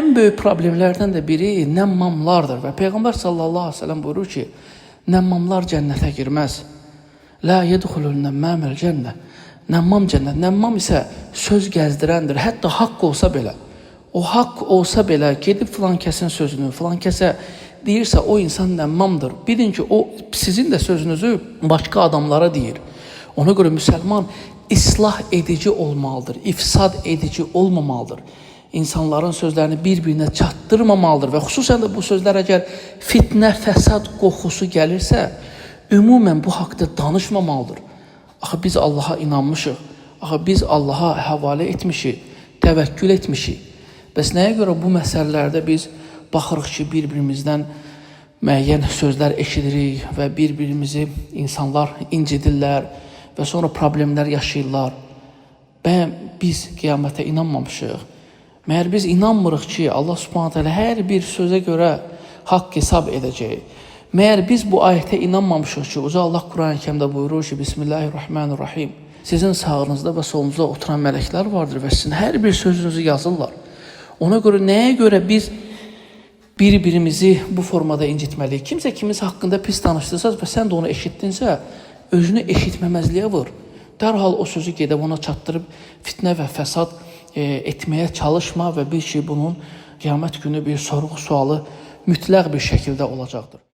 en büyük problemlerden de biri nəmmamlardır və Peyğəmbər sallallahu aleyhi ve sellem buyurur ki, nəmmamlar cənnətə girməz. La yedxulul nəmmamel cənnə. Nəmmam cənnət. Nəmmam isə söz gəzdirəndir. Hətta haqq olsa belə. O haqq olsa belə gedib filan kəsin sözünü, filan kəsə deyirsə o insan nəmmamdır. Bilin ki, o sizin də sözünüzü başqa adamlara deyir. Ona görə müsəlman islah edici olmalıdır, ifsad edici olmamalıdır. İnsanların sözlərini bir-birinə çatdırmamalıdır və xüsusən də bu sözlər əgər fitnə, fəsad qoxusu gəlirsə, ümumən bu haqda danışmamalıdır. Axı biz Allaha inanmışıq, axı biz Allaha həvalə etmişik, təvəkkül etmişik. Bəs nəyə görə bu məsələlərdə biz baxırıq ki, bir-birimizdən müəyyən sözlər eşidirik və bir-birimizi insanlar incidirlər və sonra problemlər yaşayırlar. Bəyəm biz qiyamətə inanmamışıq. Məyər biz inanmırıq ki, Allah subhanət hələ hər bir sözə görə haqq hesab edəcək. Məyər biz bu ayətə inanmamışıq ki, Uca Allah Quran-ı Kərimdə buyurur ki, Bismillahirrahmanirrahim. Sizin sağınızda və solunuzda oturan mələklər vardır və sizin hər bir sözünüzü yazırlar. Ona görə nəyə görə biz bir-birimizi bu formada incitməliyik? Kimsə kimiz haqqında pis danışdırsa və sən də onu eşitdinsə, özünü eşitməməzliyə vur. Dərhal o sözü gedib ona çatdırıb fitnə və fəsad etməyə çalışma və bil ki, bunun qiyamət günü bir sorğu sualı mütləq bir şəkildə olacaqdır.